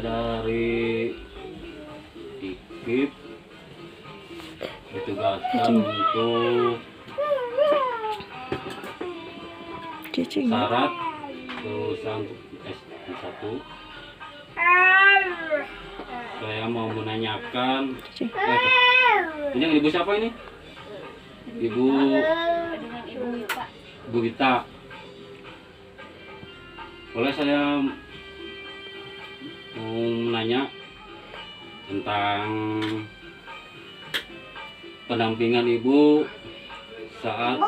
dari IKIP ditugaskan untuk syarat lulusan S1. Saya mau menanyakan, ini ibu siapa ini? Ibu Wita. Boleh saya mau menanya tentang pendampingan ibu saat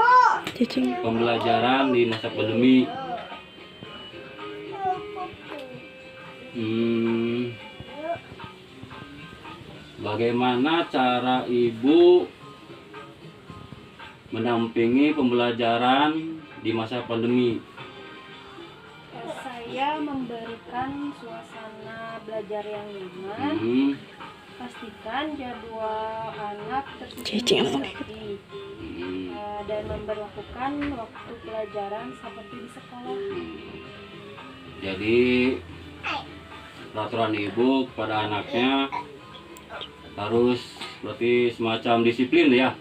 pembelajaran di masa pandemi. Bagaimana cara ibu mendampingi pembelajaran di masa pandemi? Saya memberikan suasana belajar yang nyaman, pastikan jadwal anak tersusun rapi, dan memberlakukan waktu pelajaran seperti di sekolah. Jadi peraturan ibu kepada anaknya harus berarti semacam disiplin ya,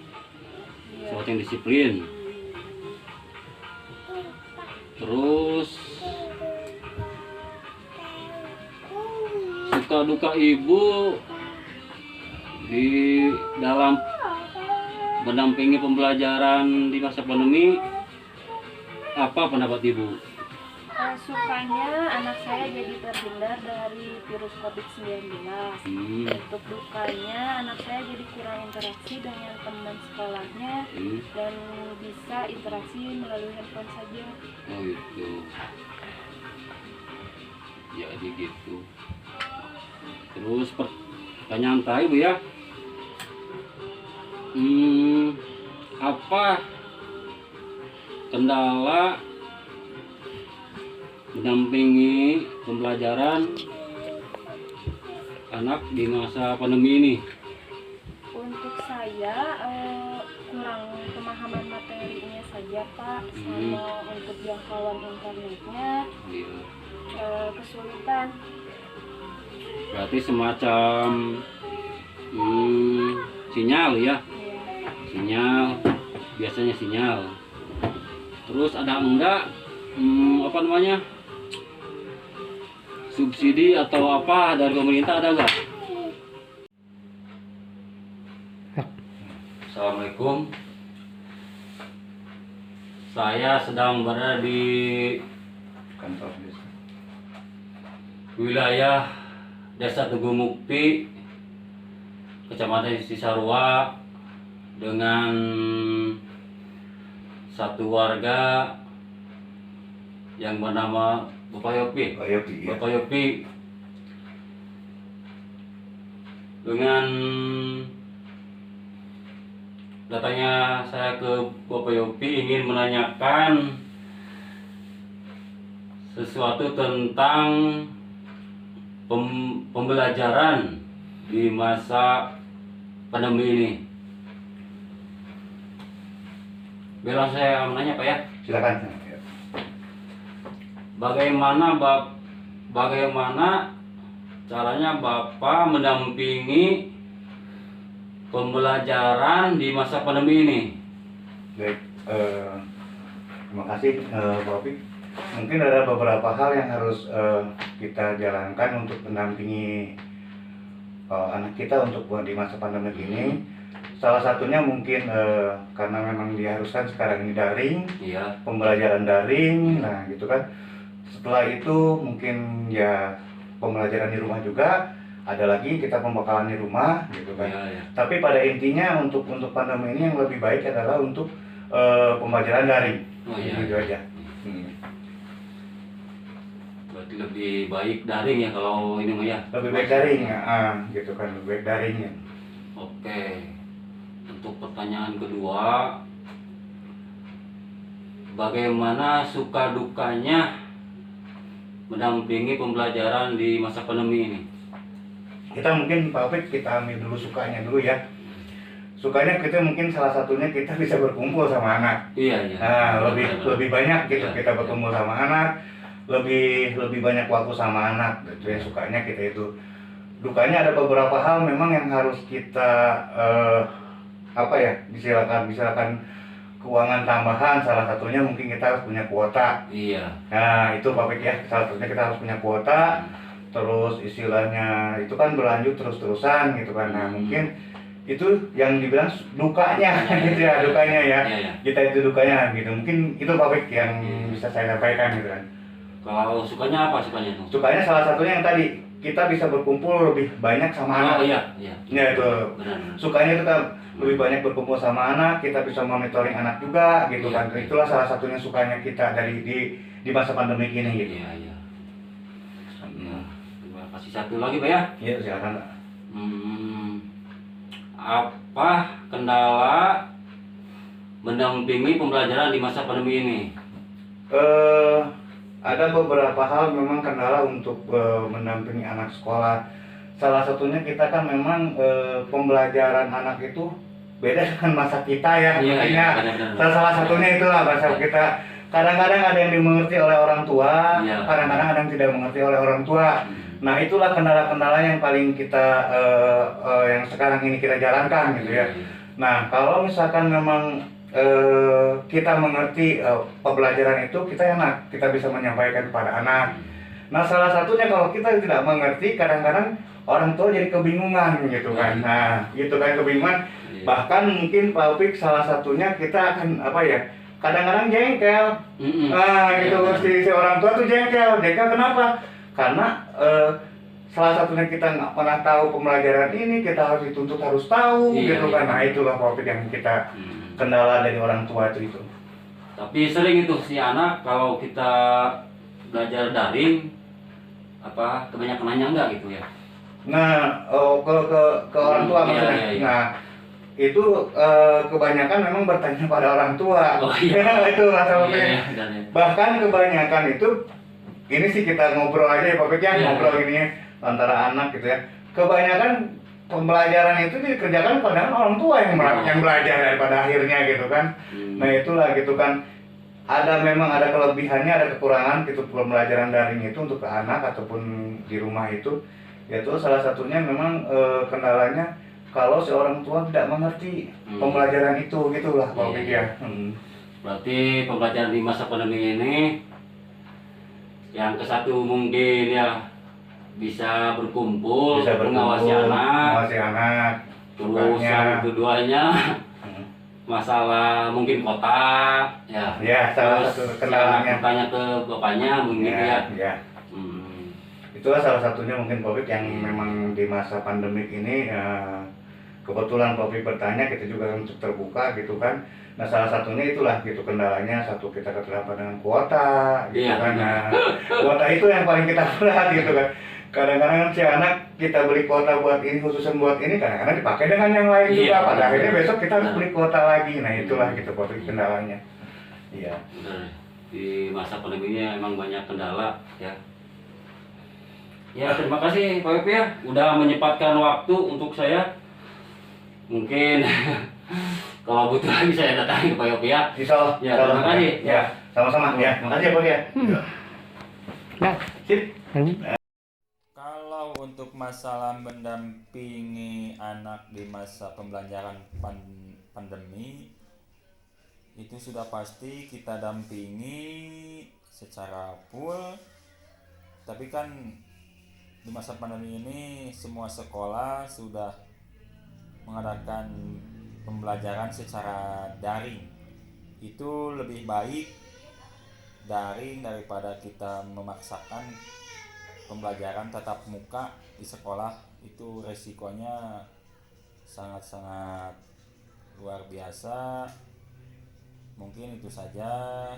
semacam disiplin. Terus suka duka ibu di dalam mendampingi pembelajaran di masa pandemi, apa pendapat ibu? Sukanya anak saya jadi terhindar dari virus COVID-19. Untuk dukanya anak saya jadi kurang interaksi dengan teman sekolahnya dan bisa interaksi melalui handphone saja. Oh itu. Jadi gitu. Terus pertanyaan terakhir Bu ya. Apa kendala mendampingi pembelajaran anak di masa pandemi ini? Untuk saya kurang pemahaman materinya saja Pak, sama untuk jangkauan internetnya kesulitan. Berarti semacam sinyal ya? Sinyal, biasanya sinyal. Terus ada enggak apa namanya, subsidi atau apa dari pemerintah, ada enggak? Assalamualaikum. Saya sedang berada di kantor desa, wilayah Desa Teguh Mukti, Kecamatan Cisarua, dengan satu warga yang bernama Bapak Yopi. Bapak Yopi. Dengan datanya saya ke Bapak Yopi ingin menanyakan sesuatu tentang pembelajaran di masa pandemi ini. Bila saya menanya Pak ya. silakan. Bagaimana caranya Bapak mendampingi pembelajaran di masa pandemi ini? Baik, terima kasih Pak Opi. Mungkin ada beberapa hal yang harus kita jalankan untuk mendampingi anak kita untuk di masa pandemi ini. Salah satunya mungkin karena memang diharuskan sekarang ini daring, pembelajaran daring, nah gitu kan. Setelah itu mungkin ya pembelajaran di rumah juga, ada lagi kita pembekalan di rumah gitu kan. Tapi pada intinya untuk pandemi ini yang lebih baik adalah untuk pembelajaran daring. Gitu aja. Berarti lebih baik daring ya kalau ini mah ya. Lebih baik daring, gitu kan, lebih baik daringnya. Oke. Untuk pertanyaan kedua, bagaimana suka dukanya mendampingi pembelajaran di masa pandemi ini? Kita mungkin Pak Opik, kita ambil dulu sukanya dulu ya. Sukanya kita mungkin salah satunya kita bisa berkumpul sama anak. Iya. Nah, lebih banyak gitu kita berkumpul sama anak. lebih banyak waktu sama anak gitu ya. Sukanya kita itu, dukanya ada beberapa hal memang yang harus kita apa ya, misalkan keuangan tambahan, salah satunya mungkin kita harus punya kuota. Iya. Nah itu Pak Pik ya, salah satunya kita harus punya kuota. Terus istilahnya itu kan berlanjut terus-terusan gitu kan. Nah mungkin itu yang dibilang dukanya gitu ya, dukanya ya. Iya. Kita itu dukanya gitu. Mungkin itu Pak Pik yang bisa saya sampaikan gitu kan. Kalau sukanya apa sukanya tuh? Sukanya salah satunya yang tadi, kita bisa berkumpul lebih banyak sama anak. Oh iya. Ya itu. Benar. Sukanya itu kan lebih banyak berkumpul sama anak, kita bisa monitoring anak juga gitu Iya. kan. Itulah salah satunya sukanya kita dari di masa pandemi ini gitu. Iya. Terima kasih. Satu lagi Pak ya. Iya silakan. Apa kendala mendampingi pembelajaran di masa pandemi ini? Ada beberapa hal memang kendala untuk mendampingi anak sekolah. Salah satunya kita kan memang pembelajaran anak itu beda dengan masa kita ya. Iya, Makanya salah satunya itulah bahasa kita. Kadang-kadang ada yang dimengerti oleh orang tua, kadang-kadang ada yang tidak dimengerti oleh orang tua. Nah itulah kendala-kendala yang paling kita yang sekarang ini kita jalankan gitu ya. Nah kalau misalkan memang kita mengerti pembelajaran itu, kita enak, kita bisa menyampaikan kepada anak. Nah salah satunya kalau kita tidak mengerti, kadang-kadang orang tua jadi kebingungan gitu kan. Nah gitu kan, kebingungan. Bahkan mungkin Pak Upik salah satunya kita akan apa ya, kadang-kadang jengkel. Nah gitu, si orang tua tuh jengkel kenapa? Karena salah satunya kita nggak pernah tahu pembelajaran ini, kita harus dituntut harus tahu gitu kan. Nah itulah Pak Upik yang kita kendala dari orang tua itu. Tapi sering itu si anak kalau kita belajar daring kebanyakan nanya enggak gitu ya. Nah, ke orang tua maksudnya. Iya. Nah, itu kebanyakan memang bertanya pada orang tua. Oh iya. Itu masalah. Iya. Bahkan kebanyakan itu, ini sih kita ngobrol aja ya Pak Pik ya, ngobrol ini antara anak gitu ya. Kebanyakan pembelajaran itu dikerjakan pada orang tua yang belajar daripada akhirnya gitu kan. Nah itulah gitu kan, memang ada kelebihannya, ada kekurangan gitu pembelajaran daring itu untuk ke anak ataupun di rumah itu. Yaitu salah satunya memang kendalanya kalau seorang tua tidak mengerti pembelajaran itu gitulah Pak Pik ya. Berarti pembelajaran di masa pandemi ini yang ke satu mungkin ya bisa berkumpul, mengawasi anak. Terus yang keduanya masalah mungkin kota ya. Ya, salah satu kendalanya. Tanya ke bapaknya mungkin ya. Itulah salah satunya mungkin Pak Pik yang memang di masa pandemi ini kebetulan Pak Pik bertanya, kita juga untuk terbuka gitu kan. Nah salah satunya itulah gitu kendalanya, satu kita keterlambatan dengan kuota gitu kan. Nah, kuota itu yang paling kita berat gitu kan. Kadang-kadang si anak kita beli kuota buat ini, khususan buat ini, kadang-kadang dipakai dengan yang lain juga. Pada akhirnya besok kita harus beli kuota lagi. Nah itulah gitu Pak Pik kendalanya. Iya. Di masa pandemi ini emang banyak kendala ya. Ya terima kasih Pak Upik ya, udah menyempatkan waktu untuk saya. Mungkin kalau butuh lagi saya datangi ke Pak Upik ya. Insya Allah. Ya terima kasih. Ya sama-sama ya. Terima kasih ya Pak ya. Sip. Kalau untuk masalah mendampingi anak di masa pembelajaran pandemi, itu sudah pasti kita dampingi secara full. Tapi kan di masa pandemi ini semua sekolah sudah mengadakan pembelajaran secara daring. Itu lebih baik daring daripada kita memaksakan pembelajaran tatap muka di sekolah. Itu resikonya sangat-sangat luar biasa. Mungkin itu saja.